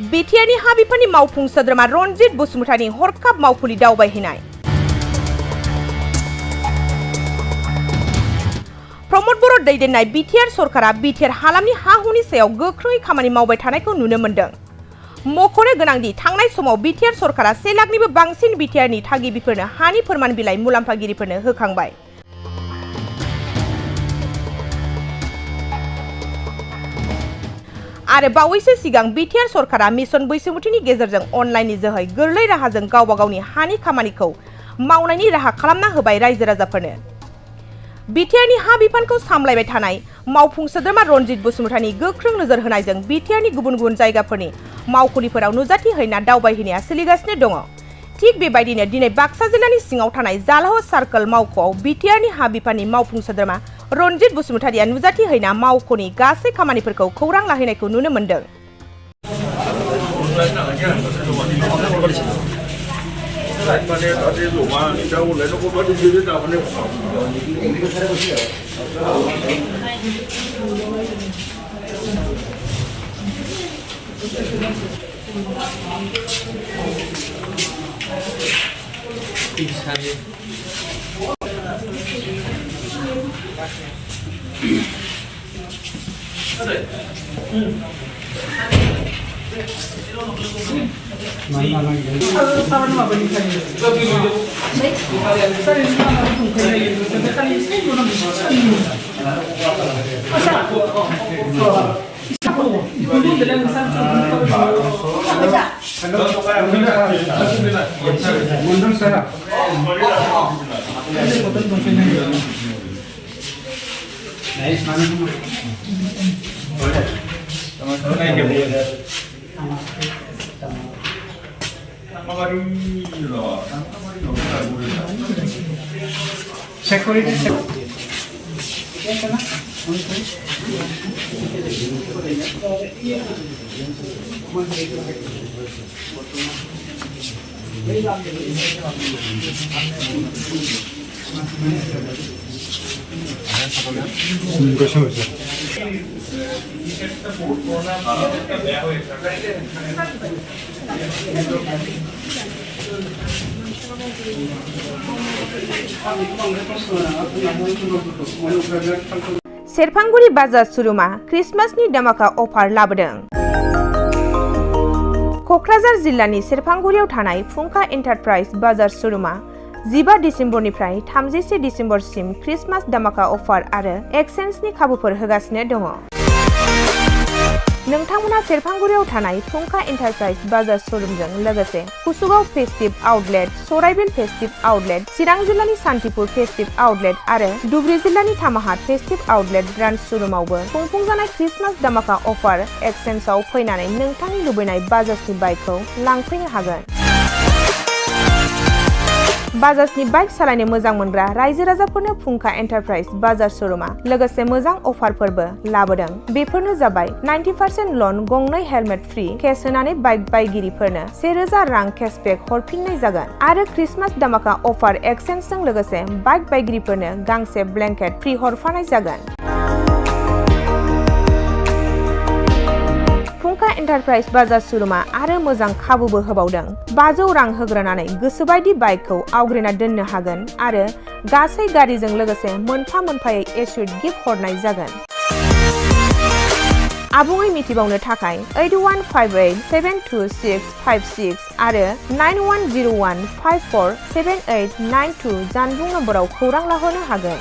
बिटिआरनि हा बिफाननि मावफुं सोद्रोमा रनजित बसुमतारिनि हरखाब मावखुलि दावबायहैनाय। प्रमद बर' दैदेननाय बिटिआर सरकारा बिटिआर हालामनि हा-हुनि सायाव गोख्रोङै खामानि मावबाय थानायखौ नुनो मोन्दों। मख'नो गोनांदि थांनाय समाव बिटिआर सरकारा 1 लाखनिबो बांसिन बिटिआरनि थागिबिफोरनो हानि फोरमान बिलाइ मुलाम्फागिरिफोरनो होखांबाय। आरो बावैसो सिगां बिटिआर सरकारा मिशन बैसोमुथिनि गेजेरजों अनलाइननि जोहै गोरलै राहाजों गावबा गावनि हानि खामानिखौ मावनायनि राहा खालामना होबाय रायजो राजाफोरनो। बिटिआरनि हा बिफानखौ सामलायबाय थानाय मावफुं सोद्रोमा रनजित बसुमतारिनि गोख्रों नोजोर होनायजों बिटिआरनि गुबुन गुबुन जायगाफोरनि मावखुलिफोराव नुजाथि हैना दावबायहैनाया सोलिगासिनो दङ। थिग बेबायदिनो दिनै बाक्सा जिल्लानि सिङाव थानाय जालाह सार्कल मावख'आव बिटिआरनि हा बिफाननि मावफुं सोद्रोमा रनजित बसुमतारिया नुजाथि हैना मावख'नि गासै खामानिफोरखौ खौरां लाहैनायखौ नुनो मोन्दों। सेरफांगुरि बाजार शोरूमा क्रिसमासनि धमाका अफार लाबोदों। क'क्राझार जिल्लानि सेरफांगुरियाव थानाय फुंखा एन्टारप्राइज बाजार शोरूमा 15 डिसेम्बरनिफ्राय 31 डिसेम्बरसिम क्रिसमास धमाका अफार आरो एक्सचेन्जनि खाबुफोर होगासिनो दङ। नोंथांमोना सेरफांगुरियाव थानाय फुंखा एन्टारप्राइज बाजार शोरूमजों लोगोसे कुसुगाव फेस्टिभ आउटलेट, सराइबिल फेस्टिभ आउटलेट, चिरां जिल्लानि सान्तिपुर फेस्टिभ आउटलेट आरो धुबुरी जिल्लानि थामाहाट फेस्टिभ आउटलेट ब्रान्च शोरूमावबो खुंफुंजानाय क्रिसमास धमाका अफार एक्सचेन्जआव फैनानै नोंथांनि लुबैनाय बाजाजनि बाइकखौ लांफैनो हागोन। बाजाजनि बाइक सालायनो मोजां मोनग्रा रायजो राजाफोरनो फुंखा एन्टारप्राइज बाजार शोरूमा लोगोसे मोजां अफारफोरबो लाबोदों। बेफोरनो जाबाय 90% लन, गंनै हेलमेट फ्रि, केस होनानै बाइक बायगिरिफोरनो 1000 रां केशबेक हरफिननाय जागोन आरो क्रिसमास धमाका अफार एक्सचेन्जजों लोगोसे बाइक बायगिरिफोरनो गांसे ब्लेंकेट फ्रि हरफानाय जागोन। फुंखा एन्टारप्राइज बाजार शोरूमा आरो मोजां खाबुबो होबावदों। 500 रां होग्रोनानै गोसोबायदि बाइकखौ आवग्रिना दोननो हागोन आरो गासै गारिजों लोगोसे मोनफा मोनफायै एसुइट गिफ्ट हरनाय जागोन। आबुङै मिथिबावनो थाखाय 8158726656 आरो 9101547892 जानबुं नम्बराव खौरां लाहरनो हागोन।